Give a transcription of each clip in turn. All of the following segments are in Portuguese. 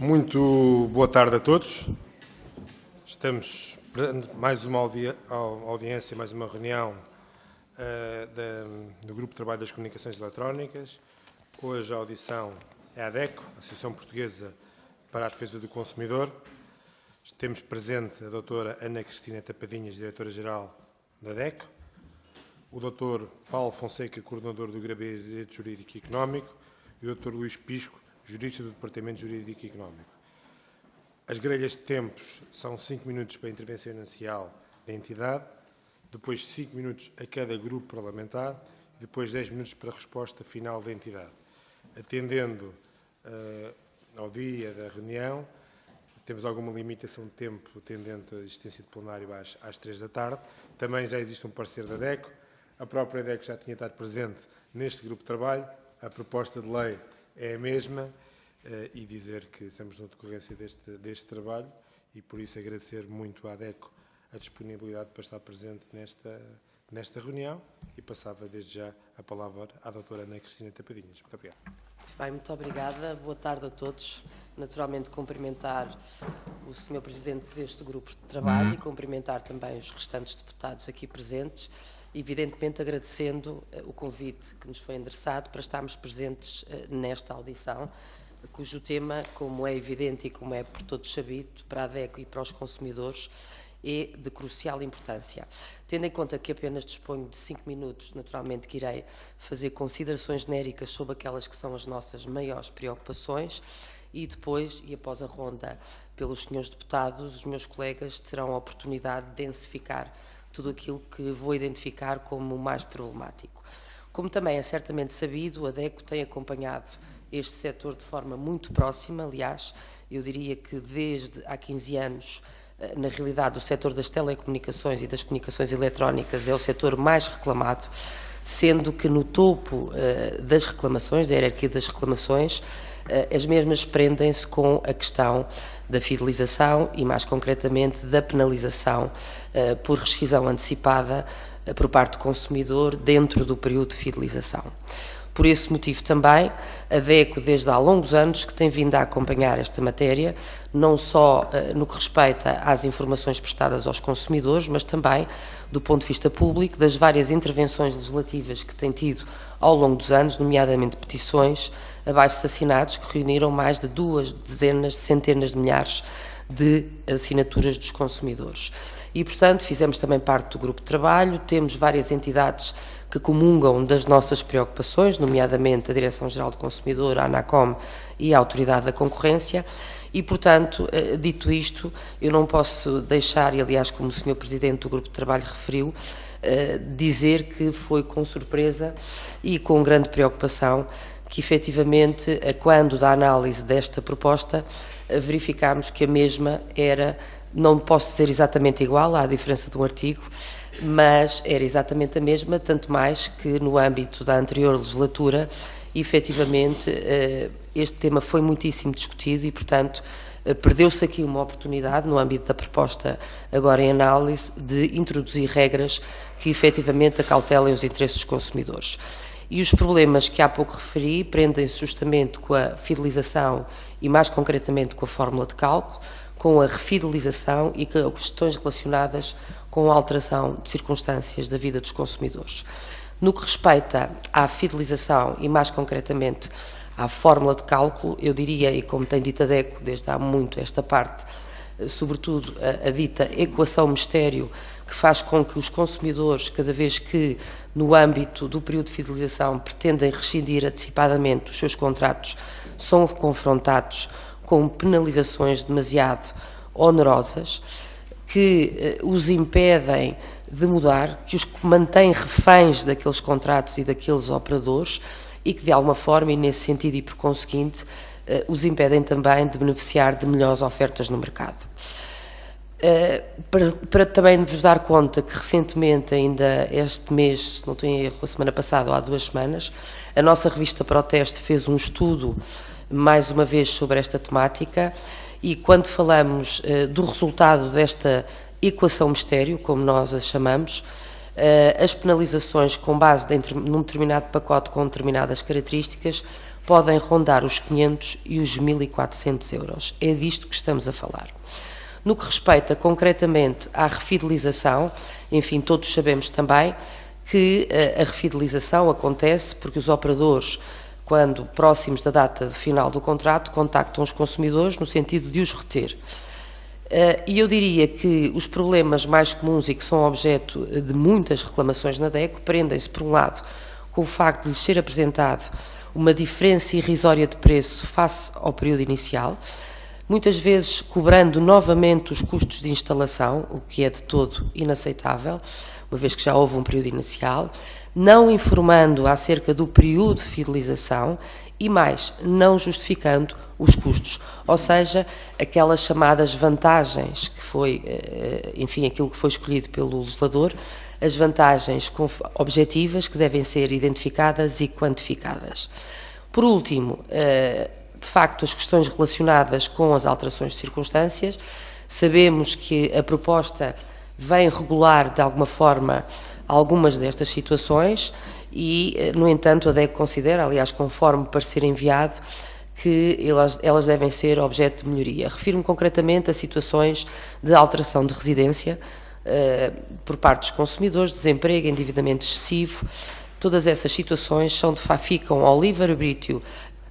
Muito boa tarde a todos. Estamos perante mais uma audiência, mais uma reunião do Grupo de Trabalho das Comunicações Eletrónicas. Hoje a audição é a ADECO, Associação Portuguesa para a Defesa do Consumidor. Temos presente a doutora Ana Cristina Tapadinhas, diretora-geral da ADECO, o doutor Paulo Fonseca, coordenador do Gabinete de Direito Jurídico e Económico, e o doutor Luís Pisco, jurista do Departamento Jurídico e Económico. As grelhas de tempos são 5 minutos para a intervenção inicial da entidade, depois 5 minutos a cada grupo parlamentar e depois 10 minutos para a resposta final da entidade. Atendendo ao dia da reunião, temos alguma limitação de tempo tendente à existência de plenário às 3 da tarde. Também já existe um parecer da ADECO. A própria ADECO já tinha estado presente neste grupo de trabalho. A proposta de lei é a mesma e dizer que estamos na decorrência deste trabalho e, por isso, agradecer muito à ADECO a disponibilidade para estar presente nesta reunião e passava desde já a palavra à doutora Ana Cristina Tapadinhas. Muito obrigado. Bem, muito obrigada. Boa tarde a todos. Naturalmente, cumprimentar o Sr. Presidente deste grupo de trabalho e cumprimentar também os restantes deputados aqui presentes, evidentemente agradecendo o convite que nos foi endereçado para estarmos presentes nesta audição, cujo tema, como é evidente e como é por todos sabido, para a ADECO e para os consumidores, é de crucial importância. Tendo em conta que apenas disponho de 5 minutos, naturalmente que irei fazer considerações genéricas sobre aquelas que são as nossas maiores preocupações e depois, e após a ronda pelos senhores deputados, os meus colegas terão a oportunidade de densificar tudo aquilo que vou identificar como o mais problemático. Como também é certamente sabido, a ADECO tem acompanhado este setor de forma muito próxima, aliás, eu diria que desde há 15 anos, na realidade, o setor das telecomunicações e das comunicações eletrónicas é o setor mais reclamado, sendo que no topo das reclamações, da hierarquia das reclamações, as mesmas prendem-se com a questão da fidelização e, mais concretamente, da penalização por rescisão antecipada por parte do consumidor dentro do período de fidelização. Por esse motivo também, a ADECO, desde há longos anos, que tem vindo a acompanhar esta matéria, não só no que respeita às informações prestadas aos consumidores, mas também do ponto de vista público, das várias intervenções legislativas que tem tido ao longo dos anos, nomeadamente petições, abaixo-assinados, que reuniram mais de 2 dezenas, centenas de milhares de assinaturas dos consumidores. E, portanto, fizemos também parte do grupo de trabalho, temos várias entidades que comungam das nossas preocupações, nomeadamente a Direção-Geral do Consumidor, a ANACOM e a Autoridade da Concorrência, e, portanto, dito isto, eu não posso deixar, e aliás, como o Sr. Presidente do grupo de trabalho referiu, dizer que foi com surpresa e com grande preocupação que, efetivamente, quando da análise desta proposta, verificámos que a mesma era, não posso dizer exatamente igual, há a diferença de um artigo, mas era exatamente a mesma, tanto mais que no âmbito da anterior legislatura, efetivamente, este tema foi muitíssimo discutido e, portanto, perdeu-se aqui uma oportunidade, no âmbito da proposta agora em análise, de introduzir regras que efetivamente acautelem os interesses dos consumidores. E os problemas que há pouco referi prendem-se justamente com a fidelização e, mais concretamente, com a fórmula de cálculo, com a refidelização e com questões relacionadas com a alteração de circunstâncias da vida dos consumidores. No que respeita à fidelização e, mais concretamente, à fórmula de cálculo, eu diria, e como tem dito a ADECO desde há muito esta parte, sobretudo a dita equação mistério, que faz com que os consumidores, cada vez que no âmbito do período de fidelização pretendem rescindir antecipadamente os seus contratos, são confrontados com penalizações demasiado onerosas, que os impedem de mudar, que os mantêm reféns daqueles contratos e daqueles operadores e que, de alguma forma, e nesse sentido e por conseguinte, os impedem também de beneficiar de melhores ofertas no mercado. Para também vos dar conta que recentemente, ainda este mês, se não estou em erro, a semana passada ou há 2 semanas, a nossa revista Proteste fez um estudo, mais uma vez, sobre esta temática e quando falamos do resultado desta equação mistério, como nós a chamamos, as penalizações com base num determinado pacote com determinadas características podem rondar os 500 e os 1.400 euros. É disto que estamos a falar. No que respeita concretamente à refidelização, enfim, todos sabemos também que a refidelização acontece porque os operadores, quando próximos da data de final do contrato, contactam os consumidores no sentido de os reter. E eu diria que os problemas mais comuns e que são objeto de muitas reclamações na DECO prendem-se, por um lado, com o facto de lhes ser apresentado uma diferença irrisória de preço face ao período inicial, muitas vezes cobrando novamente os custos de instalação, o que é de todo inaceitável, uma vez que já houve um período inicial, não informando acerca do período de fidelização e mais, não justificando os custos, ou seja, aquelas chamadas vantagens que foi, enfim, aquilo que foi escolhido pelo legislador, as vantagens objetivas que devem ser identificadas e quantificadas. Por último, de facto, as questões relacionadas com as alterações de circunstâncias, sabemos que a proposta vem regular, de alguma forma, algumas destas situações e, no entanto, a DECO considera, aliás, conforme o parecer enviado, que elas devem ser objeto de melhoria. Refiro-me concretamente a situações de alteração de residência por parte dos consumidores, desemprego, endividamento excessivo. Todas essas situações ficam ao livre-arbítrio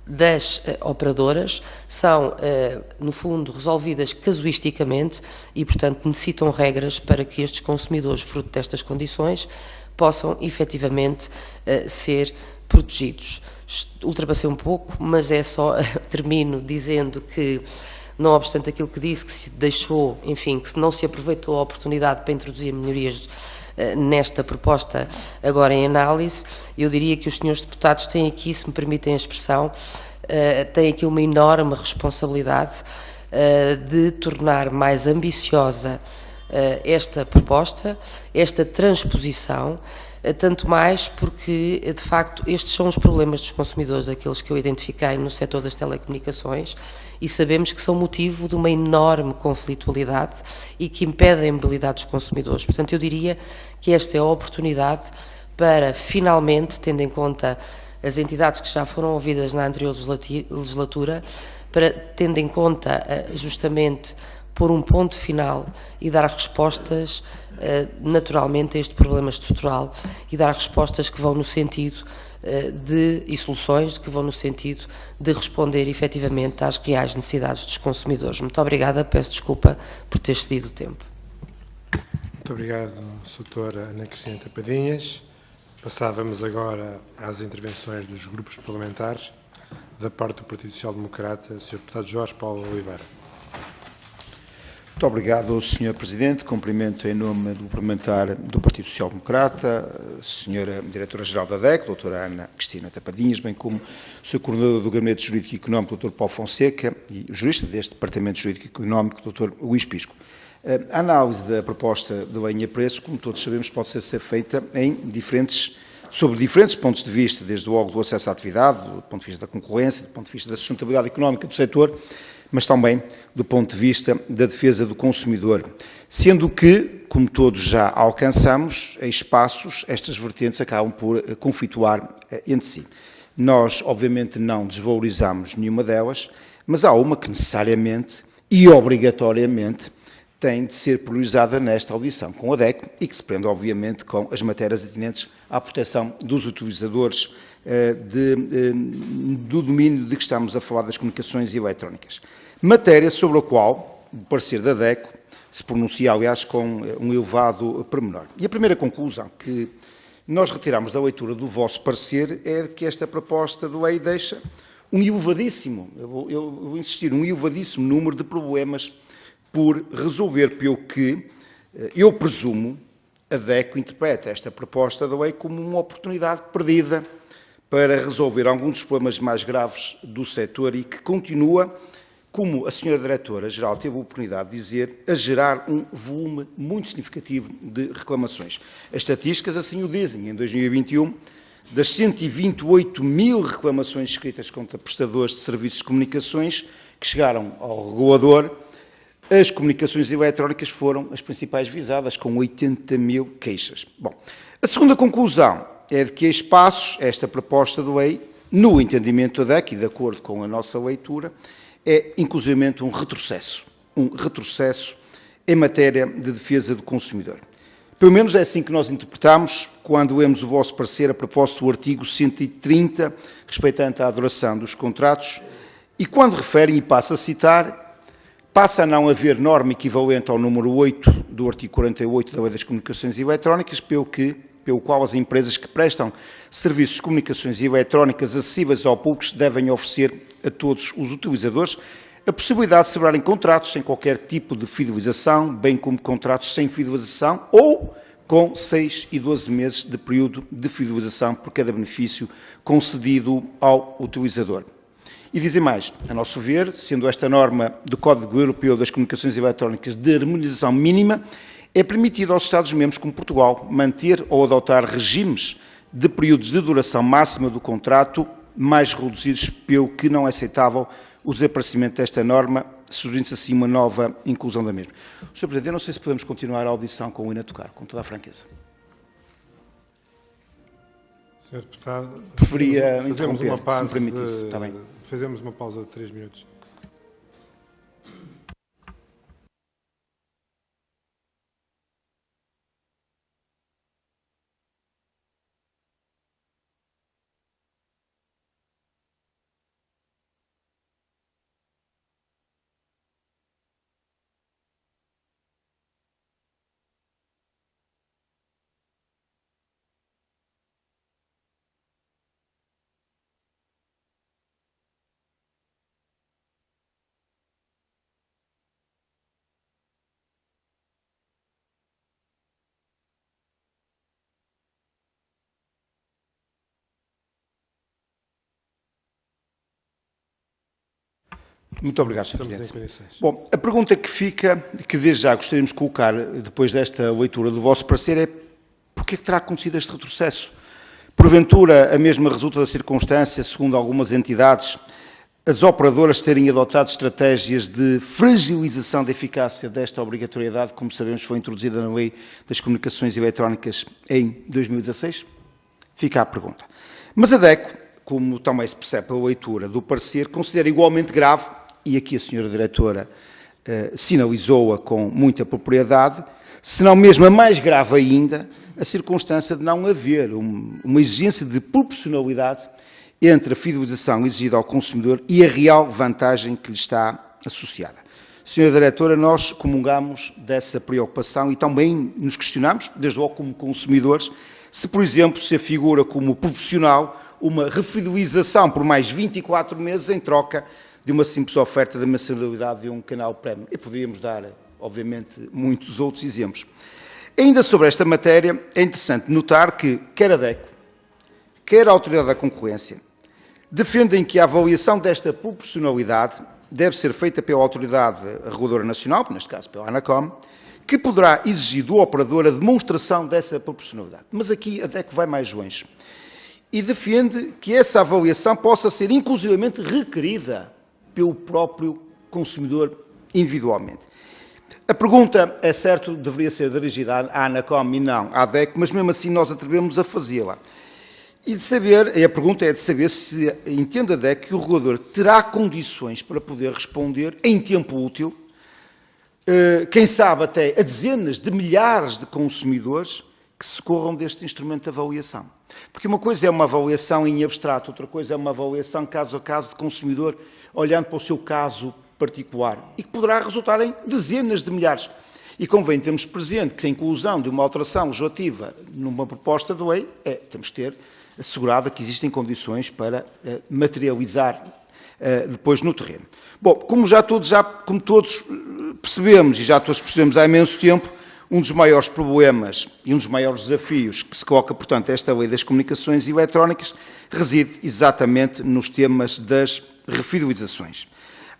das operadoras, são, no fundo, resolvidas casuisticamente e, portanto, necessitam regras para que estes consumidores, fruto destas condições, possam efetivamente ser protegidos. Ultrapassei um pouco, mas é só, termino dizendo que, não obstante aquilo que disse, que se deixou, enfim, que não se aproveitou a oportunidade para introduzir melhorias nesta proposta agora em análise, eu diria que os senhores deputados têm aqui, se me permitem a expressão, têm aqui uma enorme responsabilidade de tornar mais ambiciosa esta proposta, esta transposição, tanto mais porque, de facto, estes são os problemas dos consumidores, aqueles que eu identifiquei no setor das telecomunicações, e sabemos que são motivo de uma enorme conflitualidade e que impedem a mobilidade dos consumidores. Portanto, eu diria que esta é a oportunidade para, finalmente, tendo em conta as entidades que já foram ouvidas na anterior legislatura, para, tendo em conta justamente pôr um ponto final e dar respostas naturalmente a este problema estrutural e dar respostas que vão no sentido e soluções que vão no sentido de responder efetivamente às reais necessidades dos consumidores. Muito obrigada, peço desculpa por ter cedido o tempo. Muito obrigado, Sra. Ana Cristina Tapadinhas. Passávamos agora às intervenções dos grupos parlamentares. Da parte do Partido Social Democrata, Sr. Deputado Jorge Paulo Oliveira. Muito obrigado, Sr. Presidente. Cumprimento em nome do parlamentar do Partido Social Democrata, a Sra. Diretora-Geral da DECO, Dra. Ana Cristina Tapadinhas, bem como o Sr. Coordenador do Gabinete Jurídico e Económico, Dr. Paulo Fonseca, e o jurista deste Departamento Jurídico e Económico, Dr. Luís Pisco. A análise da proposta de lei a preço, como todos sabemos, pode ser feita sobre diferentes pontos de vista, desde logo do acesso à atividade, do ponto de vista da concorrência, do ponto de vista da sustentabilidade económica do setor, mas também do ponto de vista da defesa do consumidor. Sendo que, como todos já alcançamos, em espaços, estas vertentes acabam por conflituar entre si. Nós, obviamente, não desvalorizamos nenhuma delas, mas há uma que necessariamente e obrigatoriamente tem de ser priorizada nesta audição com a DECO e que se prende, obviamente, com as matérias atinentes à proteção dos utilizadores do domínio de que estamos a falar das comunicações eletrónicas. Matéria sobre a qual o parecer da DECO se pronuncia, aliás, com um elevado pormenor. E a primeira conclusão que nós retiramos da leitura do vosso parecer é que esta proposta de lei deixa um elevadíssimo, eu vou insistir, um elevadíssimo número de problemas por resolver, pelo que eu presumo a DECO interpreta esta proposta da lei como uma oportunidade perdida para resolver alguns dos problemas mais graves do setor e que continua, como a Sra. Diretora-Geral teve a oportunidade de dizer, a gerar um volume muito significativo de reclamações. As estatísticas assim o dizem. Em 2021, das 128 mil reclamações escritas contra prestadores de serviços de comunicações que chegaram ao regulador, as comunicações eletrónicas foram as principais visadas, com 80 mil queixas. Bom, a segunda conclusão é de que, a espaços, esta proposta de lei no entendimento da DEC, e de acordo com a nossa leitura, é inclusivamente um retrocesso em matéria de defesa do consumidor. Pelo menos é assim que nós interpretamos quando lemos o vosso parecer a propósito do artigo 130, respeitante à duração dos contratos, e quando referem, e passo a citar, passa a não haver norma equivalente ao número 8 do artigo 48 da Lei das Comunicações Eletrónicas, pelo qual as empresas que prestam serviços de comunicações eletrónicas acessíveis ao público devem oferecer a todos os utilizadores a possibilidade de celebrarem contratos sem qualquer tipo de fidelização, bem como contratos sem fidelização ou com 6 e 12 meses de período de fidelização por cada benefício concedido ao utilizador. E dizem mais, a nosso ver, sendo esta norma do Código Europeu das Comunicações Eletrónicas de harmonização mínima, é permitido aos Estados-membros como Portugal manter ou adotar regimes de períodos de duração máxima do contrato mais reduzidos, pelo que não é aceitável o desaparecimento desta norma, surgindo-se assim uma nova inclusão da mesma. Sr. Presidente, eu não sei se podemos continuar a audição com o hino a tocar, com toda a franqueza. Sr. Deputado, Preferia fazemos interromper, uma pausa, se me permitisse. Está bem. Fazemos uma pausa de 3 minutos. Muito obrigado, Sr. Estamos em Presidente. condições. Bom, a pergunta que fica, que desde já gostaríamos de colocar, depois desta leitura do vosso parecer, é porquê que terá acontecido este retrocesso? Porventura, a mesma resulta da circunstância, segundo algumas entidades, as operadoras terem adotado estratégias de fragilização da eficácia desta obrigatoriedade, como sabemos foi introduzida na Lei das Comunicações Eletrónicas em 2016? Fica a pergunta. Mas a DECO, como também se percebe pela leitura do parecer, considera igualmente grave, e aqui a senhora diretora sinalizou-a com muita propriedade, se não mesmo a mais grave ainda, a circunstância de não haver uma exigência de proporcionalidade entre a fidelização exigida ao consumidor e a real vantagem que lhe está associada. Senhora Diretora, nós comungamos dessa preocupação e também nos questionamos, desde logo como consumidores, se, por exemplo, se afigura como profissional uma refidelização por mais 24 meses em troca de uma simples oferta da mensalidade de um canal prémio. E poderíamos dar, obviamente, muitos outros exemplos. Ainda sobre esta matéria, é interessante notar que quer a DECO, quer a Autoridade da Concorrência, defendem que a avaliação desta proporcionalidade deve ser feita pela Autoridade Reguladora Nacional, neste caso pela ANACOM, que poderá exigir do operador a demonstração dessa proporcionalidade. Mas aqui a DECO vai mais longe e defende que essa avaliação possa ser inclusivamente requerida pelo próprio consumidor individualmente. A pergunta, é certo, deveria ser dirigida à ANACOM e não à DECO, mas mesmo assim nós atrevemos a fazê-la. E a pergunta é de saber se entende a DECO que o regulador terá condições para poder responder em tempo útil, quem sabe até a dezenas de milhares de consumidores que socorram deste instrumento de avaliação. Porque uma coisa é uma avaliação em abstrato, outra coisa é uma avaliação caso a caso de consumidor, olhando para o seu caso particular, e que poderá resultar em dezenas de milhares. E convém termos presente que a inclusão de uma alteração legislativa numa proposta de lei, temos que ter assegurada que existem condições para materializar depois no terreno. Bom, como todos percebemos, e já todos percebemos há imenso tempo, um dos maiores problemas e um dos maiores desafios que se coloca, portanto, esta Lei das Comunicações Eletrónicas reside exatamente nos temas das refidelizações.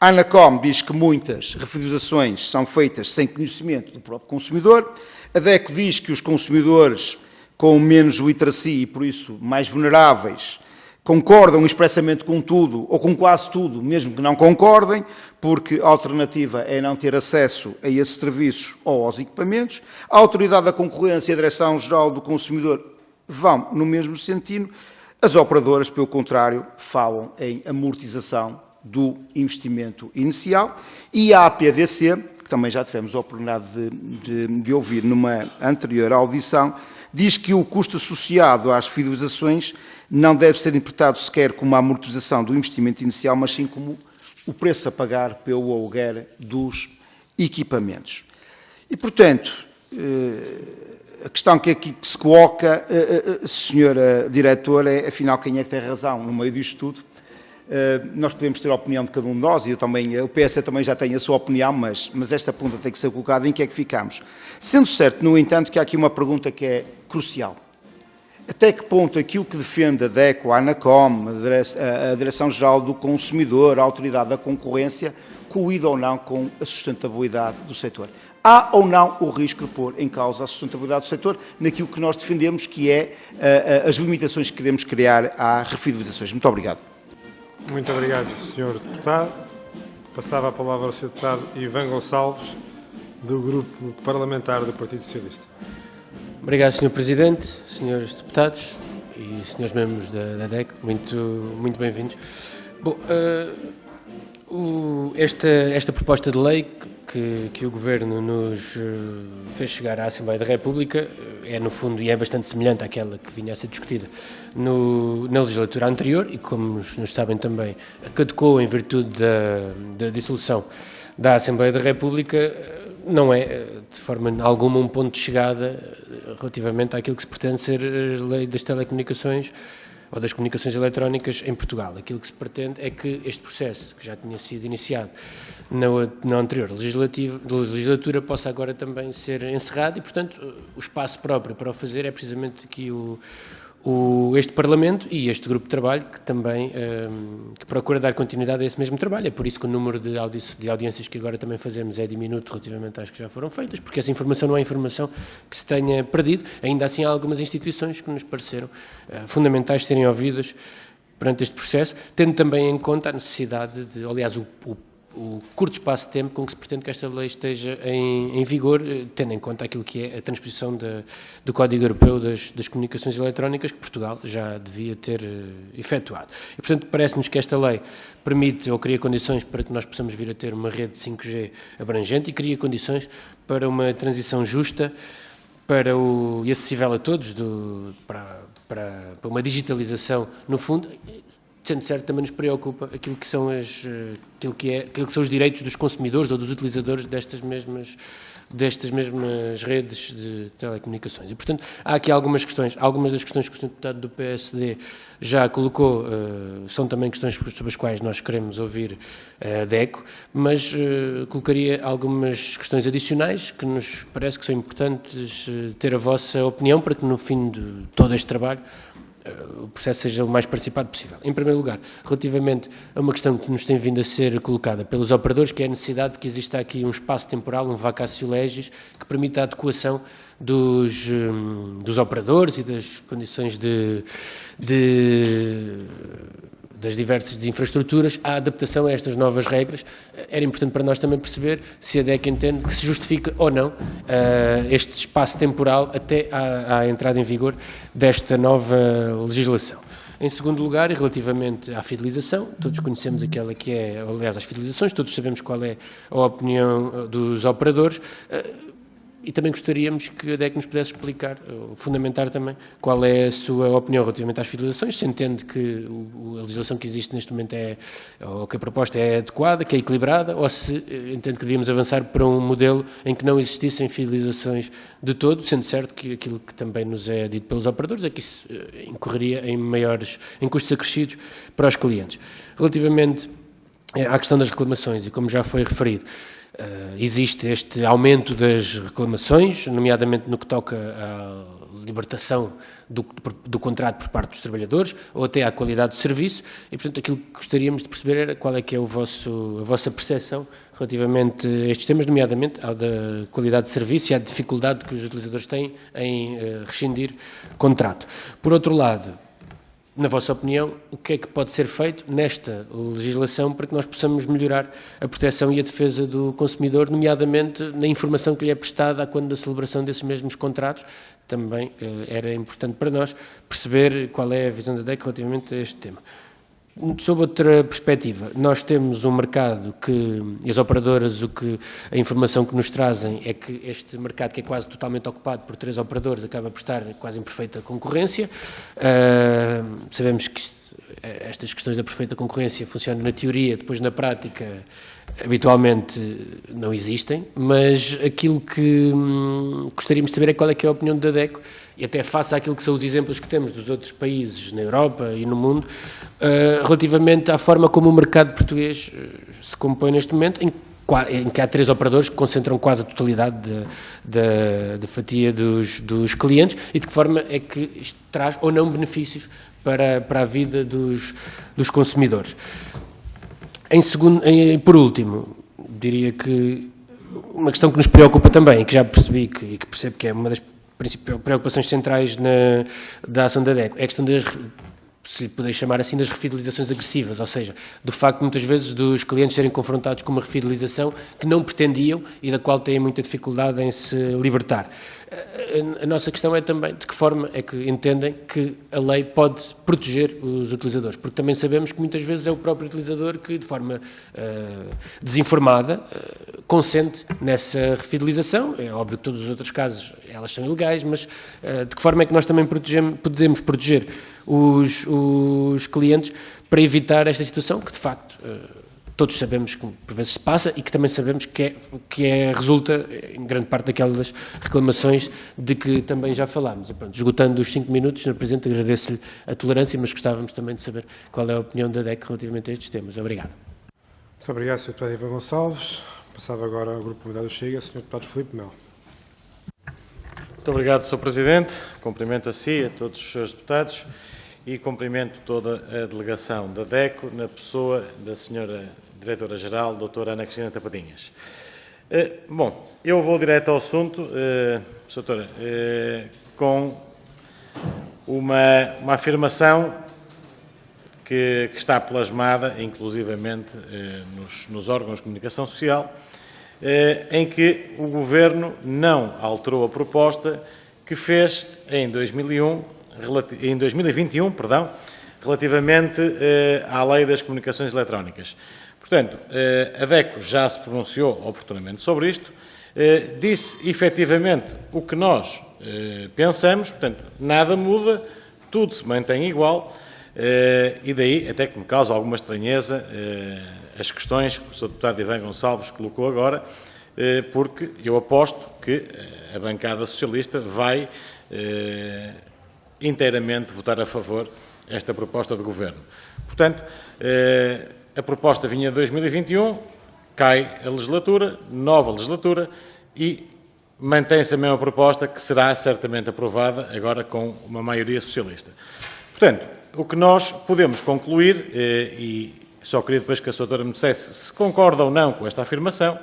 A ANACOM diz que muitas refidelizações são feitas sem conhecimento do próprio consumidor. A DECO diz que os consumidores com menos literacia e, por isso, mais vulneráveis, concordam expressamente com tudo ou com quase tudo, mesmo que não concordem, porque a alternativa é não ter acesso a esses serviços ou aos equipamentos. A Autoridade da Concorrência e a Direção-Geral do Consumidor vão no mesmo sentido. As operadoras, pelo contrário, falam em amortização do investimento inicial, e a APDC, que também já tivemos a oportunidade de ouvir numa anterior audição, diz que o custo associado às fidelizações não deve ser interpretado sequer como a amortização do investimento inicial, mas sim como o preço a pagar pelo aluguer dos equipamentos. E, portanto, a questão que aqui se coloca, senhora diretora, é, afinal, quem é que tem razão no meio disto tudo? Nós podemos ter a opinião de cada um de nós, e eu também, o PS também já tem a sua opinião, mas esta pergunta tem que ser colocada: em que é que ficamos? Sendo certo, no entanto, que há aqui uma pergunta que é crucial. Até que ponto aquilo que defende a DECO, a ANACOM, a Direção-Geral do Consumidor, a Autoridade da Concorrência, colide ou não com a sustentabilidade do setor? Há ou não o risco de pôr em causa a sustentabilidade do setor naquilo que nós defendemos, que é as limitações que queremos criar às refidelizações? Muito obrigado. Muito obrigado, Sr. Deputado. Passava a palavra ao Sr. Deputado Ivan Gonçalves, do Grupo Parlamentar do Partido Socialista. Obrigado, Sr. Presidente, Srs. Deputados e Srs. Membros da DEC, muito bem-vindos. Bom, esta proposta de lei que o Governo nos fez chegar à Assembleia da República é, no fundo, e é bastante semelhante àquela que vinha a ser discutida na legislatura anterior e, como nos sabem também, caducou em virtude da dissolução da Assembleia da República. Não é, de forma alguma, um ponto de chegada relativamente àquilo que se pretende ser a lei das telecomunicações ou das comunicações eletrónicas em Portugal. Aquilo que se pretende é que este processo, que já tinha sido iniciado na anterior legislatura, possa agora também ser encerrado e, portanto, o espaço próprio para o fazer é precisamente aqui este Parlamento e este grupo de trabalho que também que procura dar continuidade a esse mesmo trabalho. É por isso que o número de audiências que agora também fazemos é diminuto relativamente às que já foram feitas, porque essa informação não é informação que se tenha perdido. Ainda assim, há algumas instituições que nos pareceram fundamentais serem ouvidas perante este processo, tendo também em conta a necessidade de, aliás, o curto espaço de tempo com que se pretende que esta lei esteja em vigor, tendo em conta aquilo que é a transposição do Código Europeu das Comunicações Eletrónicas, que Portugal já devia ter efetuado. E, portanto, parece-nos que esta lei permite ou cria condições para que nós possamos vir a ter uma rede 5G abrangente e cria condições para uma transição justa e acessível a todos, para uma digitalização, no fundo. Sendo certo, também nos preocupa aquilo que são os direitos dos consumidores ou dos utilizadores destas mesmas redes de telecomunicações. E, portanto, há aqui algumas das questões que o Sr. Deputado do PSD já colocou, são também questões sobre as quais nós queremos ouvir a DECO, mas colocaria algumas questões adicionais que nos parece que são importantes ter a vossa opinião para que, no fim de todo este trabalho, o processo seja o mais participado possível. Em primeiro lugar, relativamente a uma questão que nos tem vindo a ser colocada pelos operadores, que é a necessidade de que exista aqui um espaço temporal, um vacatio legis, que permita a adequação dos operadores e das condições das diversas infraestruturas à adaptação a estas novas regras. Era importante para nós também perceber se a DEC entende que se justifica ou não este espaço temporal até à entrada em vigor desta nova legislação. Em segundo lugar, e relativamente à fidelização, todos conhecemos aquela que é, aliás, as fidelizações, todos sabemos qual é a opinião dos operadores, e também gostaríamos que a DEC nos pudesse explicar, fundamentar também, qual é a sua opinião relativamente às fidelizações, se entende que a legislação que existe neste momento ou que a proposta é adequada, que é equilibrada, ou se entende que devíamos avançar para um modelo em que não existissem fidelizações de todo, sendo certo que aquilo que também nos é dito pelos operadores é que isso incorreria em custos acrescidos para os clientes. Relativamente à questão das reclamações, e como já foi referido, existe este aumento das reclamações, nomeadamente no que toca à libertação do contrato por parte dos trabalhadores ou até à qualidade do serviço e, portanto, aquilo que gostaríamos de perceber era qual é que é a vossa percepção relativamente a estes temas, nomeadamente à da qualidade de serviço e à dificuldade que os utilizadores têm em rescindir contrato. Por outro lado, na vossa opinião, o que é que pode ser feito nesta legislação para que nós possamos melhorar a proteção e a defesa do consumidor, nomeadamente na informação que lhe é prestada quando da celebração desses mesmos contratos. Também era importante para nós perceber qual é a visão da DEC relativamente a este tema. Sob outra perspectiva, nós temos um mercado que, e as operadoras, a informação que nos trazem é que este mercado, que é quase totalmente ocupado por 3 operadores, acaba por estar quase em perfeita concorrência. Sabemos que estas questões da perfeita concorrência funcionam na teoria, depois na prática habitualmente não existem, mas aquilo que gostaríamos de saber é qual é que é a opinião da DECO, e até face àquilo que são os exemplos que temos dos outros países na Europa e no mundo, relativamente à forma como o mercado português se compõe neste momento, em que há 3 operadores que concentram quase a totalidade da fatia dos clientes, e de que forma é que isto traz ou não benefícios para a vida dos consumidores. Por último, diria que uma questão que nos preocupa também, e que já percebi e que percebo que é uma das preocupações centrais da ação da DECO, é a questão se lhe puder chamar assim, das refidelizações agressivas, ou seja, do facto muitas vezes dos clientes serem confrontados com uma refidelização que não pretendiam e da qual têm muita dificuldade em se libertar. A nossa questão é também de que forma é que entendem que a lei pode proteger os utilizadores, porque também sabemos que muitas vezes é o próprio utilizador que, de forma desinformada, consente nessa refidelização. É óbvio que todos os outros casos elas são ilegais, mas de que forma é que nós também podemos proteger os clientes para evitar esta situação que, de facto, todos sabemos que por vezes se passa e que também sabemos que resulta em grande parte daquelas reclamações de que também já falámos. E pronto, esgotando os 5 minutos, Sr. Presidente, agradeço-lhe a tolerância, mas gostávamos também de saber qual é a opinião da DEC relativamente a estes temas. Obrigado. Muito obrigado, Sr. Deputado Ivan Gonçalves. Passava agora ao Grupo Parlamentar do Chega, Sr. Deputado Filipe Melo. Muito obrigado, Sr. Presidente. Cumprimento a si, a todos os Srs. Deputados, e cumprimento toda a delegação da DECO, na pessoa da Sra. Diretora-Geral, Dra. Ana Cristina Tapadinhas. Bom, eu vou direto ao assunto, Doutora, com uma afirmação que está plasmada, inclusivamente, nos órgãos de comunicação social, em que o Governo não alterou a proposta que fez em 2021, relativamente à Lei das Comunicações Eletrónicas. Portanto, a DECO já se pronunciou oportunamente sobre isto, disse efetivamente o que nós pensamos, portanto, nada muda, tudo se mantém igual, e daí até que me causa alguma estranheza as questões que o Sr. Deputado Ivan Gonçalves colocou agora, porque eu aposto que a bancada socialista vai inteiramente votar a favor desta proposta do Governo. Portanto, a proposta vinha de 2021, cai a legislatura, nova legislatura, e mantém-se a mesma proposta que será certamente aprovada agora com uma maioria socialista. Portanto, o que nós podemos concluir, e só queria depois que a Sra. Doutora me dissesse se concorda ou não com esta afirmação,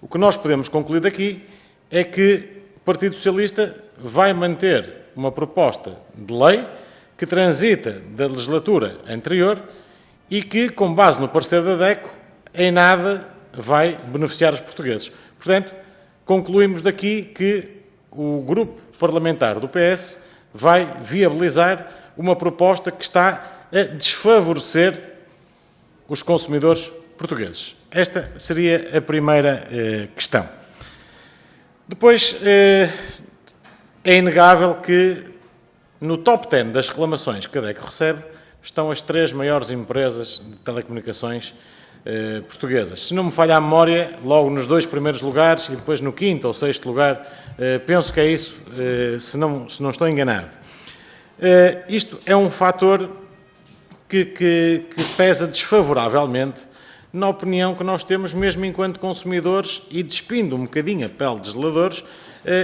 o que nós podemos concluir daqui é que o Partido Socialista vai manter uma proposta de lei que transita da legislatura anterior e que, com base no parecer da DECO, em nada vai beneficiar os portugueses. Portanto, concluímos daqui que o grupo parlamentar do PS vai viabilizar uma proposta que está a desfavorecer os consumidores portugueses. Esta seria a primeira questão. Depois, é inegável que no top 10 das reclamações que a DECO recebe estão as 3 maiores empresas de telecomunicações portuguesas. Se não me falha a memória, logo nos 2 primeiros lugares e depois no 5º ou 6º lugar, penso que é isso, se não estou enganado. Isto é um fator que pesa desfavoravelmente na opinião que nós temos mesmo enquanto consumidores e despindo um bocadinho a pele dos zeladores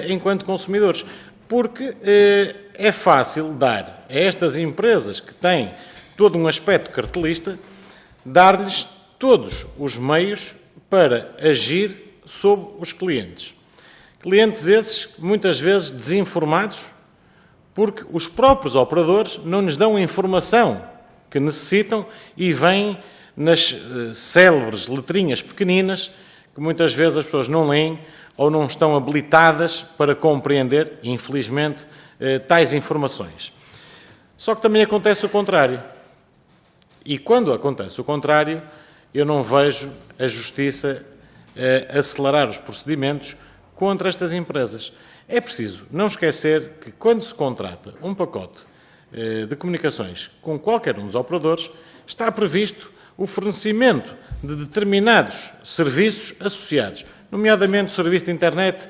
enquanto consumidores. Porque é fácil dar a estas empresas que têm todo um aspecto cartelista, dar-lhes todos os meios para agir sobre os clientes. Clientes esses, muitas vezes desinformados porque os próprios operadores não nos dão a informação que necessitam e vêm nas célebres letrinhas pequeninas que muitas vezes as pessoas não leem ou não estão habilitadas para compreender, infelizmente, tais informações. Só que também acontece o contrário. E quando acontece o contrário, eu não vejo a Justiça acelerar os procedimentos contra estas empresas. É preciso não esquecer que quando se contrata um pacote de comunicações com qualquer um dos operadores, está previsto o fornecimento de determinados serviços associados, nomeadamente o serviço de internet,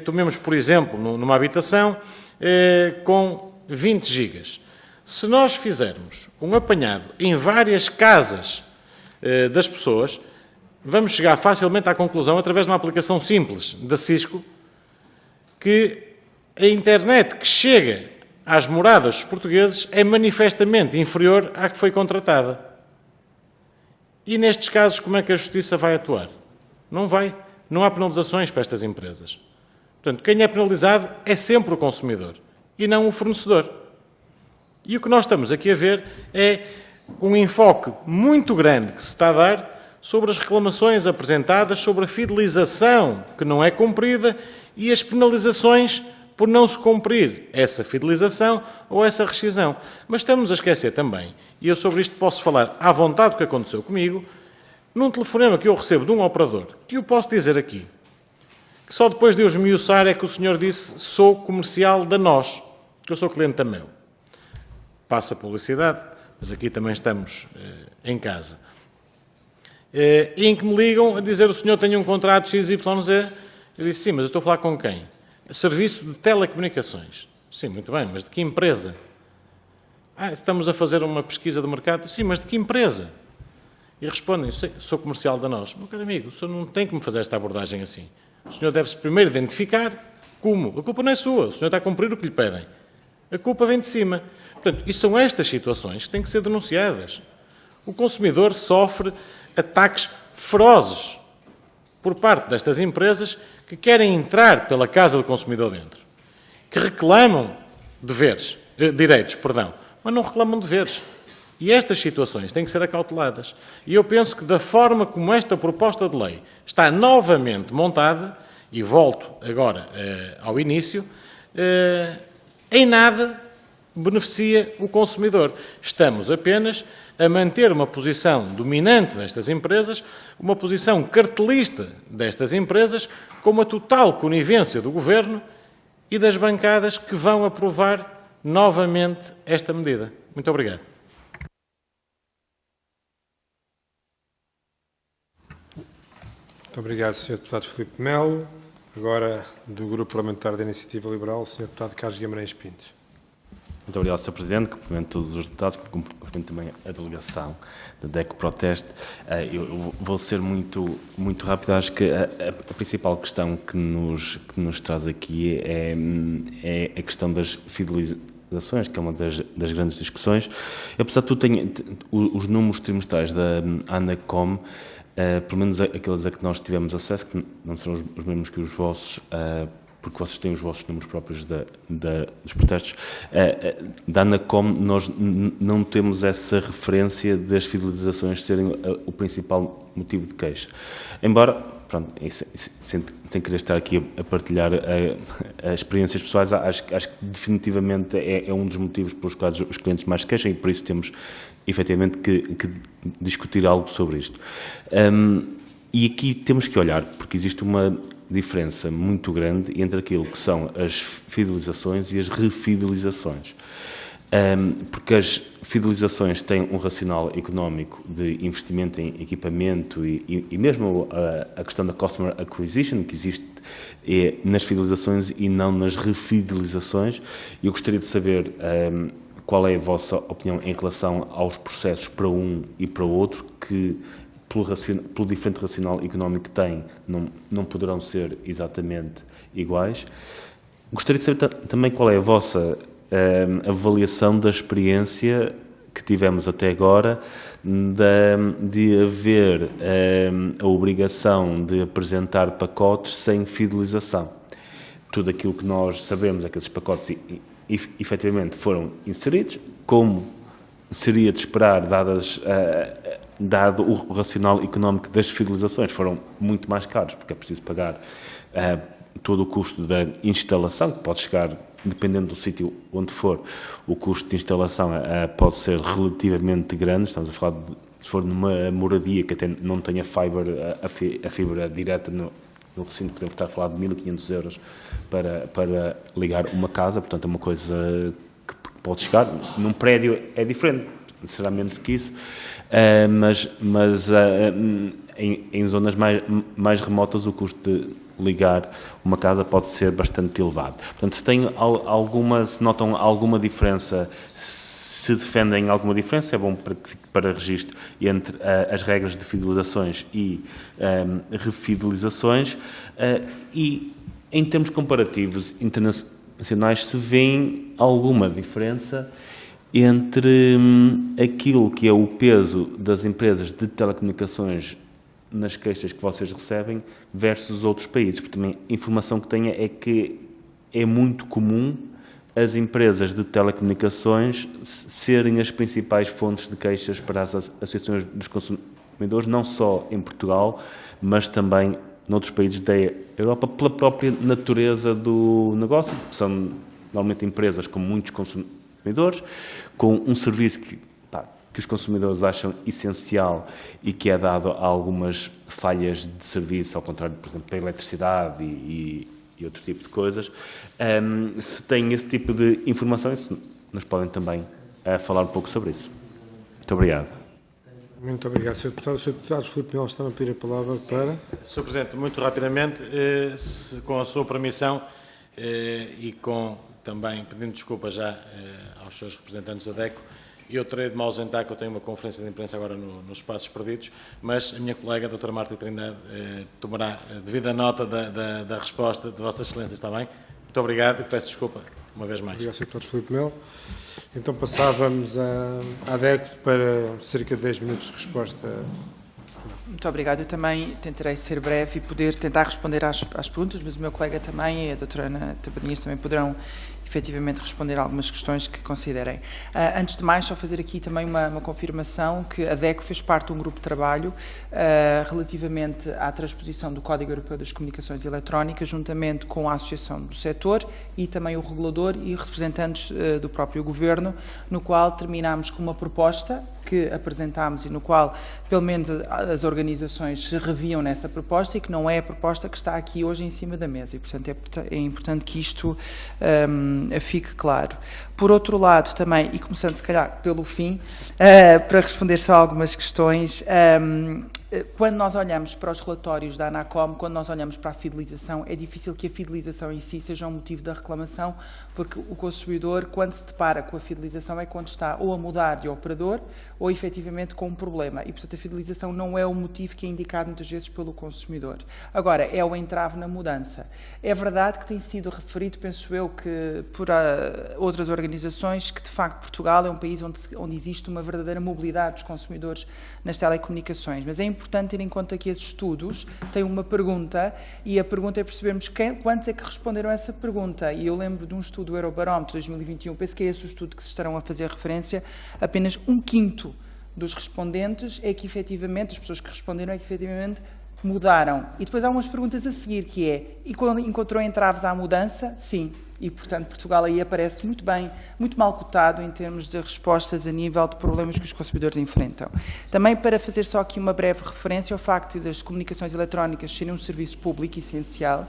tomemos por exemplo, numa habitação, com 20 gigas. Se nós fizermos um apanhado em várias casas das pessoas, vamos chegar facilmente à conclusão, através de uma aplicação simples da Cisco, que a internet que chega às moradas dos portugueses é manifestamente inferior à que foi contratada. E nestes casos, como é que a Justiça vai atuar? Não vai. Não há penalizações para estas empresas. Portanto, quem é penalizado é sempre o consumidor e não o fornecedor. E o que nós estamos aqui a ver é um enfoque muito grande que se está a dar sobre as reclamações apresentadas, sobre a fidelização que não é cumprida e as penalizações por não se cumprir essa fidelização ou essa rescisão. Mas estamos a esquecer também, e eu sobre isto posso falar à vontade do que aconteceu comigo, num telefonema que eu recebo de um operador, que eu posso dizer aqui, que só depois de eu esmiuçar é que o senhor disse sou comercial da NOS, que eu sou cliente da MEU. Passa publicidade, mas aqui também estamos em casa. Em que me ligam a dizer o senhor tem um contrato XYZ. Eu disse, sim, mas eu estou a falar com quem? Serviço de telecomunicações. Sim, muito bem, mas de que empresa? Estamos a fazer uma pesquisa de mercado. Sim, mas de que empresa? E respondem, sou comercial da NOS. Meu caro amigo, o senhor não tem que me fazer esta abordagem assim. O senhor deve-se primeiro identificar como. A culpa não é sua, o senhor está a cumprir o que lhe pedem. A culpa vem de cima. Portanto, e são estas situações que têm que ser denunciadas. O consumidor sofre ataques ferozes por parte destas empresas que querem entrar pela casa do consumidor dentro, que reclamam direitos, mas não reclamam deveres. E estas situações têm que ser acauteladas. E eu penso que da forma como esta proposta de lei está novamente montada, e volto agora ao início, em nada beneficia o consumidor. Estamos apenas a manter uma posição dominante destas empresas, uma posição cartelista destas empresas, com uma total conivência do Governo e das bancadas que vão aprovar novamente esta medida. Muito obrigado. Muito obrigado, Sr. Deputado Filipe Melo. Agora, do Grupo Parlamentar da Iniciativa Liberal, o Sr. Deputado Carlos Guimarães Pinto. Muito obrigado, Sr. Presidente. Cumprimento todos os deputados, cumprimento também a delegação da DECO Proteste. Eu vou ser muito rápido. Acho que a principal questão que nos traz aqui é a questão das fidelizações, que é uma das grandes discussões. Apesar de tudo, os números trimestrais da ANACOM, pelo menos aqueles a que nós tivemos acesso, que não serão os mesmos que os vossos, porque vocês têm os vossos números próprios dos protestos, da ANACOM nós não temos essa referência das fidelizações serem o principal motivo de queixa. Embora, pronto, sem querer estar aqui a partilhar as experiências pessoais, acho que definitivamente é um dos motivos pelos quais os clientes mais se queixam e por isso temos efetivamente que discutir algo sobre isto. E aqui temos que olhar, porque existe uma diferença muito grande entre aquilo que são as fidelizações e as refidelizações. Porque as fidelizações têm um racional económico de investimento em equipamento e mesmo a questão da customer acquisition, que existe nas fidelizações e não nas refidelizações. Eu gostaria de saber qual é a vossa opinião em relação aos processos para um e para o outro, que pelo diferente racional económico que têm, não poderão ser exatamente iguais. Gostaria de saber também qual é a vossa avaliação da experiência que tivemos até agora de haver a obrigação de apresentar pacotes sem fidelização. Tudo aquilo que nós sabemos é que esses pacotes efetivamente foram inseridos, como seria de esperar, dado o racional económico das fidelizações, foram muito mais caros, porque é preciso pagar todo o custo da instalação, que pode chegar, dependendo do sítio onde for, o custo de instalação pode ser relativamente grande. Estamos a falar se for numa moradia que até não tenha a fibra direta no recinto, podemos estar a falar de 1.500 euros para ligar uma casa, portanto é uma coisa que pode chegar. Num prédio é diferente, será menos do que isso, mas em zonas mais remotas o custo de ligar uma casa pode ser bastante elevado. Portanto, se notam alguma diferença, se defendem alguma diferença, é bom para registro entre as regras de fidelizações e refidelizações, e em termos comparativos internacionais se vê alguma diferença entre aquilo que é o peso das empresas de telecomunicações nas queixas que vocês recebem versus outros países, porque também a informação que tenho é que é muito comum as empresas de telecomunicações serem as principais fontes de queixas para as associações dos consumidores, não só em Portugal, mas também noutros países da Europa, pela própria natureza do negócio, porque são normalmente empresas com muitos consumidores, com um serviço que os consumidores acham essencial e que é dado a algumas falhas de serviço, ao contrário, por exemplo, da eletricidade e outro tipo de coisas. Se têm esse tipo de informações, nos podem também falar um pouco sobre isso. Muito obrigado. Muito obrigado, Sr. Deputado. O Sr. Deputado Filipe Melo está a pedir a palavra para... Sr. Presidente, muito rapidamente, com a sua permissão e com também pedindo desculpa já aos seus representantes da DECO, eu terei de me ausentar, que eu tenho uma conferência de imprensa agora nos Espaços Perdidos, mas a minha colega, a doutora Marta Trindade, tomará devida nota da resposta de Vossa Excelência, está bem? Muito obrigado e peço desculpa uma vez mais. Obrigado, Sr. Deputado Filipe Melo. Então passávamos à DECO para cerca de 10 minutos de resposta. Muito obrigado. Eu também tentarei ser breve e poder tentar responder às perguntas, mas o meu colega também e a doutora Ana Tapadinhas também poderão efetivamente responder a algumas questões que considerem. Antes de mais, só fazer aqui também uma confirmação que a DECO fez parte de um grupo de trabalho relativamente à transposição do Código Europeu das Comunicações Eletrónicas, juntamente com a Associação do Setor e também o regulador e representantes do próprio Governo, no qual terminámos com uma proposta que apresentámos e no qual, pelo menos, as organizações se reviam nessa proposta e que não é a proposta que está aqui hoje em cima da mesa. E, portanto, é importante que isto fique claro. Por outro lado, também, e começando se calhar pelo fim, para responder só a algumas questões, quando nós olhamos para os relatórios da ANACOM, quando nós olhamos para a fidelização, é difícil que a fidelização em si seja um motivo da reclamação, porque o consumidor, quando se depara com a fidelização, é quando está ou a mudar de operador ou efetivamente com um problema. E, portanto, a fidelização não é o motivo que é indicado muitas vezes pelo consumidor. Agora, é o entrave na mudança. É verdade que tem sido referido, penso eu, que por outras organizações, que de facto Portugal é um país onde existe uma verdadeira mobilidade dos consumidores nas telecomunicações, mas é importante ter em conta que esses estudos têm uma pergunta e a pergunta é percebermos quantos é que responderam a essa pergunta. E eu lembro de um estudo do Eurobarómetro 2021, penso que é esse o estudo que se estarão a fazer referência, apenas 1/5 dos respondentes é que efetivamente, as pessoas que responderam é que efetivamente mudaram. E depois há umas perguntas a seguir que é, e quando encontrou entraves à mudança? Sim. E, portanto, Portugal aí aparece muito bem, muito mal cotado em termos de respostas a nível de problemas que os consumidores enfrentam. Também para fazer só aqui uma breve referência ao facto das comunicações eletrónicas serem um serviço público essencial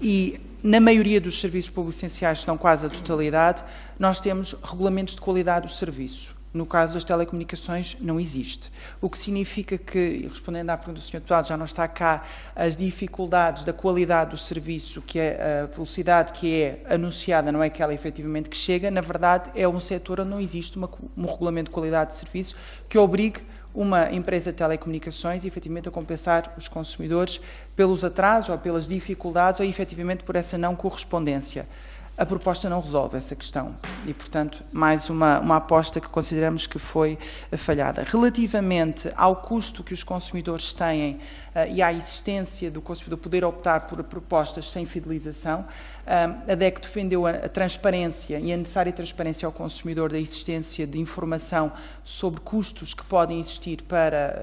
e, na maioria dos serviços públicos essenciais, se não quase a totalidade, nós temos regulamentos de qualidade do serviço. No caso das telecomunicações, não existe. O que significa que, respondendo à pergunta do Sr. Deputado, já não está cá as dificuldades da qualidade do serviço, que é a velocidade que é anunciada, não é aquela efetivamente que chega. Na verdade, é um setor onde não existe um regulamento de qualidade de serviço que obrigue uma empresa de telecomunicações, efetivamente, a compensar os consumidores pelos atrasos ou pelas dificuldades ou, efetivamente, por essa não correspondência. A proposta não resolve essa questão e, portanto, mais uma aposta que consideramos que foi falhada. Relativamente ao custo que os consumidores têm e à existência do consumidor poder optar por propostas sem fidelização, a DECO defendeu a transparência e a necessária transparência ao consumidor da existência de informação sobre custos que podem existir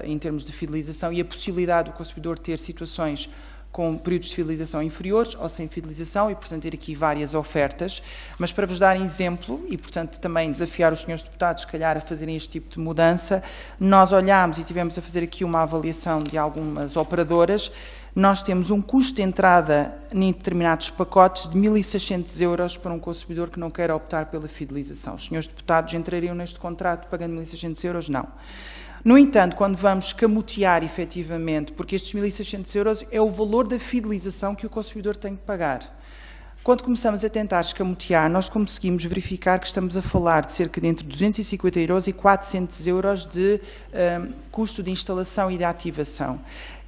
em termos de fidelização e a possibilidade do consumidor ter situações com períodos de fidelização inferiores ou sem fidelização e, portanto, ter aqui várias ofertas. Mas para vos dar exemplo e, portanto, também desafiar os senhores deputados, se calhar, a fazerem este tipo de mudança, nós olhámos e tivemos a fazer aqui uma avaliação de algumas operadoras. Nós temos um custo de entrada em determinados pacotes de 1.600 euros para um consumidor que não quer optar pela fidelização. Os senhores deputados entrariam neste contrato pagando 1.600 euros? Não. No entanto, quando vamos escamotear efetivamente, porque estes 1.600 euros é o valor da fidelização que o consumidor tem que pagar. Quando começamos a tentar escamotear, nós conseguimos verificar que estamos a falar de cerca de entre 250 euros e 400 euros de custo de instalação e de ativação.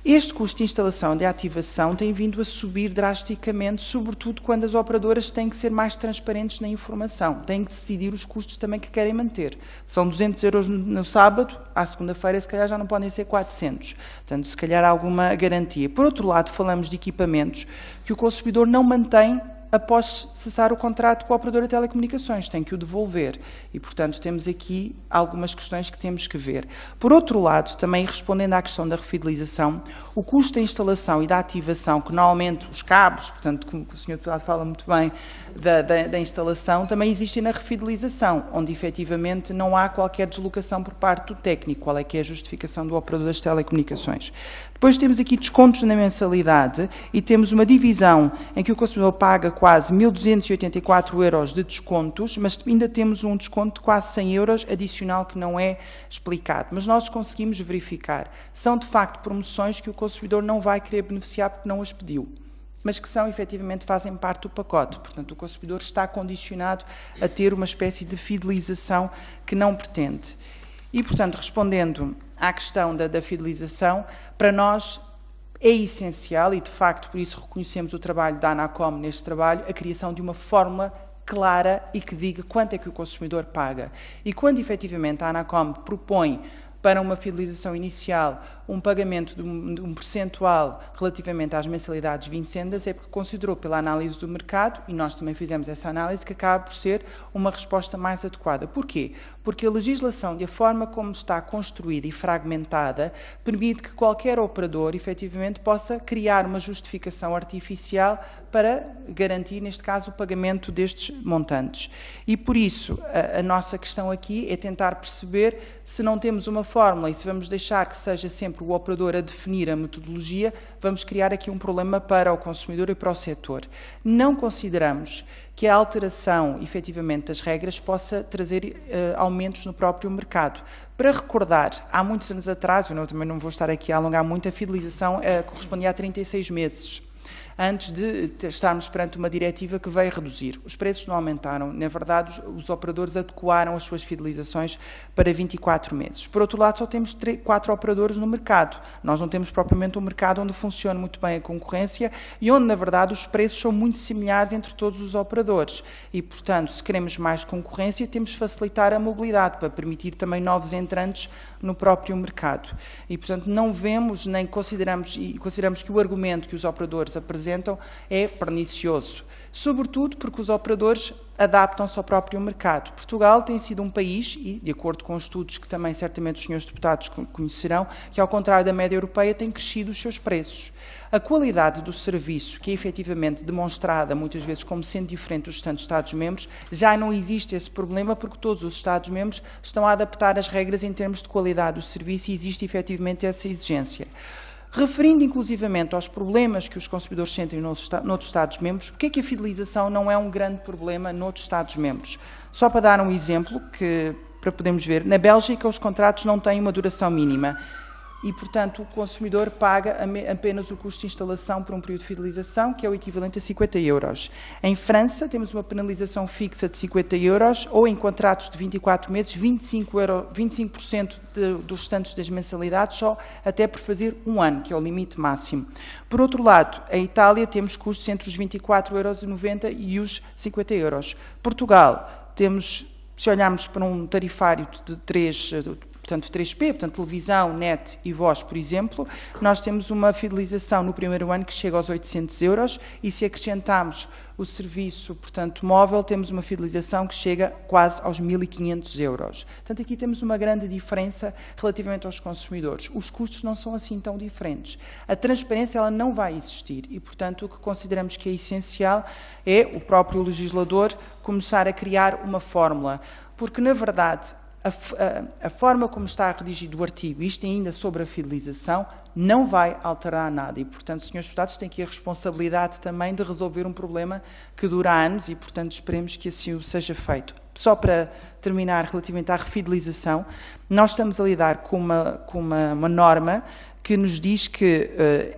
Este custo de instalação e de ativação tem vindo a subir drasticamente, sobretudo quando as operadoras têm que ser mais transparentes na informação, têm que decidir os custos também que querem manter. São 200 euros no sábado, à segunda-feira se calhar já não podem ser 400, portanto se calhar há alguma garantia. Por outro lado, falamos de equipamentos que o consumidor não mantém após cessar o contrato com a operadora de telecomunicações, tem que o devolver e, portanto, temos aqui algumas questões que temos que ver. Por outro lado, também respondendo à questão da refidelização, o custo da instalação e da ativação, que normalmente os cabos, portanto, como o Sr. Deputado fala muito bem da instalação, também existem na refidelização, onde efetivamente não há qualquer deslocação por parte do técnico, qual é que é a justificação do operador das telecomunicações. Depois temos aqui descontos na mensalidade e temos uma divisão em que o consumidor paga quase 1.284 euros de descontos, mas ainda temos um desconto de quase 100 euros adicional que não é explicado. Mas nós conseguimos verificar. São, de facto, promoções que o consumidor não vai querer beneficiar porque não as pediu, mas que são, efetivamente, fazem parte do pacote. Portanto, o consumidor está condicionado a ter uma espécie de fidelização que não pretende. E, portanto, respondendo à questão da fidelização, para nós é essencial, e de facto por isso reconhecemos o trabalho da ANACOM neste trabalho, a criação de uma fórmula clara e que diga quanto é que o consumidor paga. E quando efetivamente a ANACOM propõe para uma fidelização inicial um pagamento de um percentual relativamente às mensalidades vincendas, é porque considerou pela análise do mercado, e nós também fizemos essa análise, que acaba por ser uma resposta mais adequada. Porquê? Porque a legislação, de a forma como está construída e fragmentada, permite que qualquer operador, efetivamente, possa criar uma justificação artificial para garantir, neste caso, o pagamento destes montantes. E, por isso, a nossa questão aqui é tentar perceber se não temos uma fórmula e se vamos deixar que seja sempre o operador a definir a metodologia, vamos criar aqui um problema para o consumidor e para o setor. Não consideramos que a alteração, efetivamente, das regras possa trazer aumentos no próprio mercado. Para recordar, há muitos anos atrás, eu também não vou estar aqui a alongar muito, a fidelização correspondia a 36 meses. Antes de estarmos perante uma diretiva que veio reduzir. Os preços não aumentaram. Na verdade, os operadores adequaram as suas fidelizações para 24 meses. Por outro lado, só temos 4 operadores no mercado. Nós não temos propriamente um mercado onde funciona muito bem a concorrência e onde, na verdade, os preços são muito similares entre todos os operadores. E, portanto, se queremos mais concorrência, temos de facilitar a mobilidade para permitir também novos entrantes no próprio mercado. E, portanto, não vemos nem consideramos que o argumento que os operadores apresentam é pernicioso, sobretudo porque os operadores adaptam-se ao próprio mercado. Portugal tem sido um país, e de acordo com estudos que também certamente os senhores deputados conhecerão, que ao contrário da média europeia tem crescido os seus preços. A qualidade do serviço, que é efetivamente demonstrada muitas vezes como sendo diferente dos restantes Estados-membros, já não existe esse problema porque todos os Estados-membros estão a adaptar as regras em termos de qualidade do serviço e existe efetivamente essa exigência. Referindo inclusivamente aos problemas que os consumidores sentem noutros Estados-membros, porque é que a fidelização não é um grande problema noutros Estados-membros? Só para dar um exemplo, para podermos ver, na Bélgica os contratos não têm uma duração mínima. e, portanto, o consumidor paga apenas o custo de instalação por um período de fidelização, que é o equivalente a 50 euros. Em França, temos uma penalização fixa de 50 euros, ou em contratos de 24 meses, 25% dos restantes das mensalidades, só até por fazer um ano, que é o limite máximo. Por outro lado, em Itália, temos custos entre os 24,90 € e os 50 euros. Portugal, temos, se olharmos para um tarifário de 3P, portanto, televisão, net e voz, por exemplo, nós temos uma fidelização no primeiro ano que chega aos 800 euros e se acrescentarmos o serviço, portanto, móvel, temos uma fidelização que chega quase aos 1.500 euros. Portanto, aqui temos uma grande diferença relativamente aos consumidores. Os custos não são assim tão diferentes. A transparência ela não vai existir e, portanto, o que consideramos que é essencial é o próprio legislador começar a criar uma fórmula, porque, na verdade, a forma como está redigido o artigo, isto ainda sobre a fidelização, não vai alterar nada e, portanto, senhores deputados, têm aqui a responsabilidade também de resolver um problema que dura anos e, portanto, esperemos que assim seja feito. Só para terminar, relativamente à refidelização, nós estamos a lidar com uma norma que nos diz que,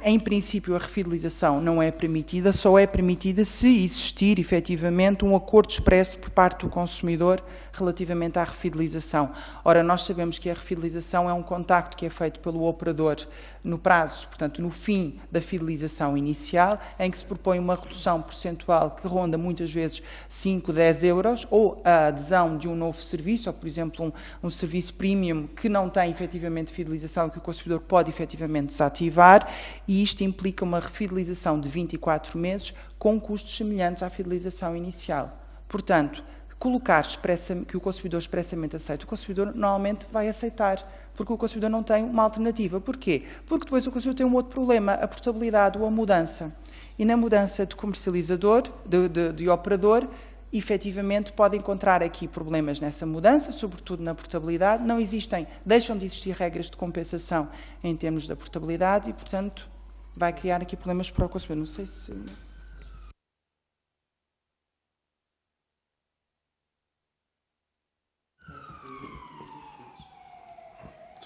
em princípio, a refidelização não é permitida, só é permitida se existir, efetivamente, um acordo expresso por parte do consumidor relativamente à refidelização. Ora, nós sabemos que a refidelização é um contacto que é feito pelo operador no prazo, portanto, no fim da fidelização inicial, em que se propõe uma redução percentual que ronda muitas vezes 5, 10 euros, ou a adesão de um novo serviço, ou, por exemplo, um serviço premium que não tem, efetivamente, fidelização, que o consumidor pode, efetivamente, desativar, e isto implica uma refidelização de 24 meses com custos semelhantes à fidelização inicial. Portanto, colocar que o consumidor expressamente aceita, o consumidor normalmente vai aceitar, porque o consumidor não tem uma alternativa. Porquê? Porque depois o consumidor tem um outro problema, a portabilidade ou a mudança. E na mudança de comercializador, de operador, efetivamente pode encontrar aqui problemas nessa mudança, sobretudo na portabilidade. Não existem, deixam de existir regras de compensação em termos da portabilidade e, portanto, vai criar aqui problemas para o consumidor. Não sei se...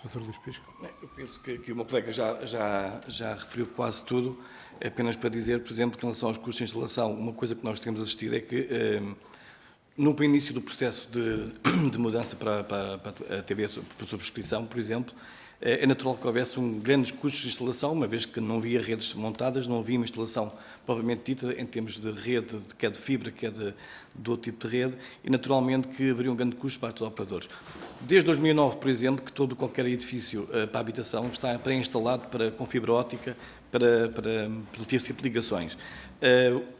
Dr. Luís Pisco. Eu penso que o meu colega já referiu quase tudo, apenas para dizer, por exemplo, que em relação aos custos de instalação, uma coisa que nós temos assistido é que, no início do processo de mudança para a TV por subscrição, por exemplo, é natural que houvesse grandes custos de instalação, uma vez que não havia redes montadas, não havia uma instalação propriamente dita em termos de rede, quer de fibra, quer de outro tipo de rede, e naturalmente que haveria um grande custo para os operadores. Desde 2009, por exemplo, que qualquer edifício para habitação está pré-instalado com fibra óptica para ter tipo de ligações.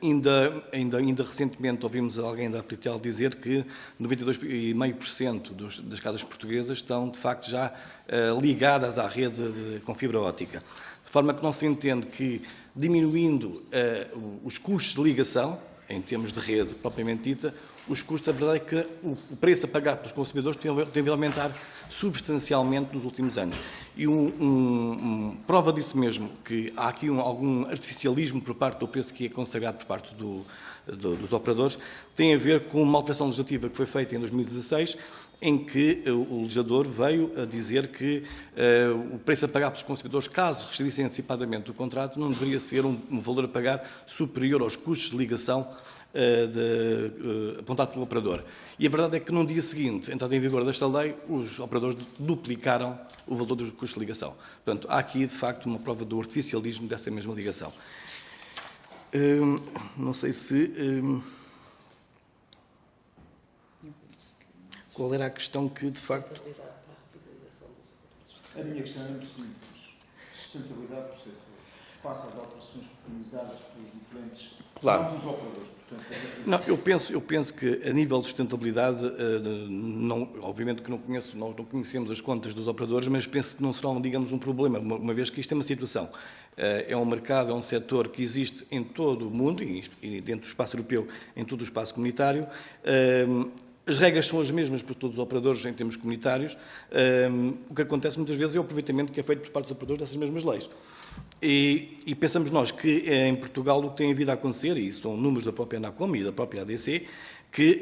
Ainda recentemente ouvimos alguém da Apritel dizer que 92,5% das casas portuguesas estão, de facto, já ligadas à rede com fibra óptica. De forma que não se entende que, diminuindo os custos de ligação, em termos de rede propriamente dita, os custos, a verdade é que o preço a pagar pelos consumidores tem vindo a aumentar substancialmente nos últimos anos. E prova disso mesmo, que há aqui algum artificialismo por parte do preço que é consagrado por parte dos operadores, tem a ver com uma alteração legislativa que foi feita em 2016, em que o legislador veio a dizer que o preço a pagar pelos consumidores, caso rescindissem antecipadamente o contrato, não deveria ser um valor a pagar superior aos custos de ligação apontado pelo operador. E a verdade é que no dia seguinte, entrada em vigor desta lei, os operadores duplicaram o valor dos custos de ligação. Portanto, há aqui, de facto, uma prova do artificialismo dessa mesma ligação. Não sei se... qual era a questão que, de facto... A minha questão é muito simples. Sustentabilidade do setor, face às alterações preconizadas pelos diferentes... Claro. Não dos operadores, portanto... Não, eu penso que, a nível de sustentabilidade, obviamente que nós não conhecemos as contas dos operadores, mas penso que não será, digamos, um problema, uma vez que isto é uma situação. É um mercado, é um setor que existe em todo o mundo, e dentro do espaço europeu, em todo o espaço comunitário. As regras são as mesmas para todos os operadores em termos comunitários. O que acontece muitas vezes é o aproveitamento que é feito por parte dos operadores dessas mesmas leis. E pensamos nós que em Portugal o que tem vindo a acontecer, e são números da própria ANACOM e da própria ADC, que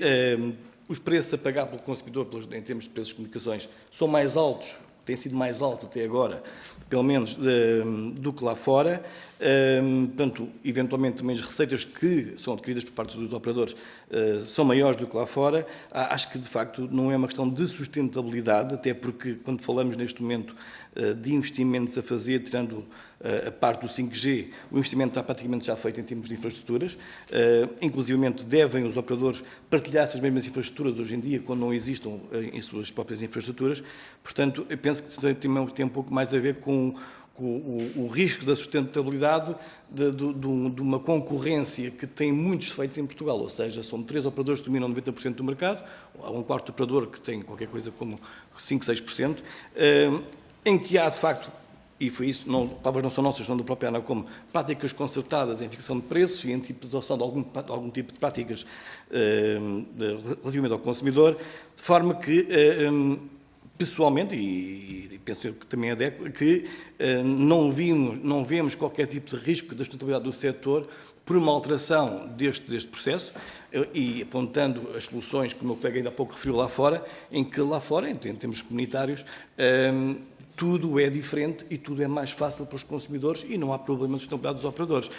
os preços a pagar pelo consumidor em termos de preços de comunicações são mais altos tem sido mais alto até agora, pelo menos do que lá fora. Portanto, eventualmente também as receitas que são adquiridas por parte dos operadores são maiores do que lá fora. Acho que, de facto, não é uma questão de sustentabilidade, até porque, quando falamos neste momento de investimentos a fazer, tirando a parte do 5G, o investimento está praticamente já feito em termos de infraestruturas. Inclusivamente, devem os operadores partilhar essas mesmas infraestruturas hoje em dia, quando não existam em suas próprias infraestruturas. Portanto, eu penso que tem um pouco mais a ver com o risco da sustentabilidade de uma concorrência que tem muitos defeitos em Portugal, ou seja, são 3 operadores que dominam 90% do mercado, há um quarto operador que tem qualquer coisa como 5, 6%, em que há, de facto, e foi isso, palavras não são nossas, são do próprio ANACOM, práticas concertadas em fixação de preços e em adoção de algum tipo de práticas relativamente ao consumidor, de forma que, pessoalmente, e penso que também é que não vemos qualquer tipo de risco da sustentabilidade do setor por uma alteração deste processo e apontando as soluções que o meu colega ainda há pouco referiu lá fora, em que lá fora, em termos comunitários, tudo é diferente e tudo é mais fácil para os consumidores e não há problema de sustentabilidade dos operadores.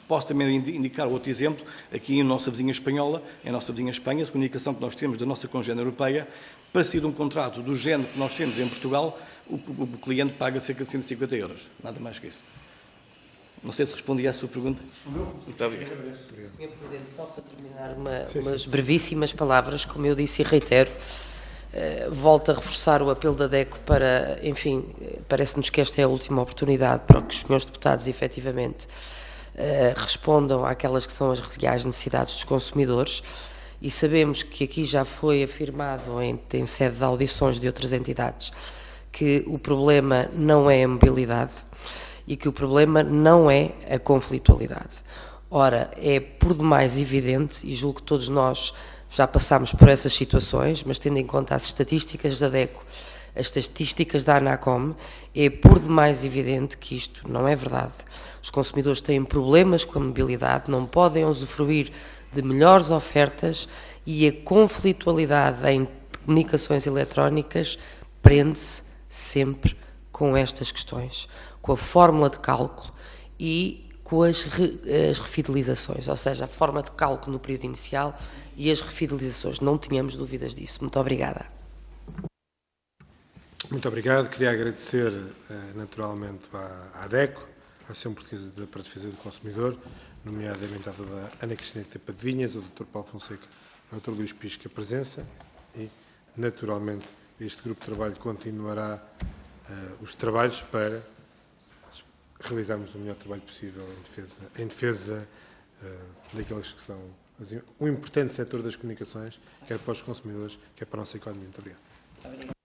Posso também indicar outro exemplo, aqui em nossa vizinha espanhola, em nossa vizinha Espanha, a comunicação que nós temos da nossa congênere europeia, para sair de um contrato do género que nós temos em Portugal, o cliente paga cerca de 150 euros, nada mais que isso. Não sei se respondi à sua pergunta. Muito obrigado. Sr. Presidente, só para terminar umas brevíssimas palavras, como eu disse e reitero, volto a reforçar o apelo da DECO para, enfim, parece-nos que esta é a última oportunidade para que os senhores deputados efetivamente respondam àquelas que são as reais necessidades dos consumidores e sabemos que aqui já foi afirmado em sede de audições de outras entidades que o problema não é a mobilidade e que o problema não é a conflitualidade. Ora, é por demais evidente, e julgo que todos nós já passámos por essas situações, mas tendo em conta as estatísticas da DECO, as estatísticas da ANACOM, é por demais evidente que isto não é verdade. Os consumidores têm problemas com a mobilidade, não podem usufruir de melhores ofertas e a conflitualidade em comunicações eletrónicas prende-se sempre com estas questões, com a fórmula de cálculo e com as refidelizações, ou seja, a forma de cálculo no período inicial e as refidelizações. Não tínhamos dúvidas disso. Muito obrigada. Muito obrigado. Queria agradecer naturalmente à DECO, à Associação Portuguesa para a Defesa do Consumidor, nomeadamente à doutora Ana Cristina Tapadinhas, ao Dr. Paulo Fonseca, ao Dr. Luís Pisco, a presença e, naturalmente, este grupo de trabalho continuará os trabalhos para realizarmos o melhor trabalho possível em defesa daqueles que são um importante setor das comunicações, quer para os consumidores, quer para a nossa economia. Muito obrigado.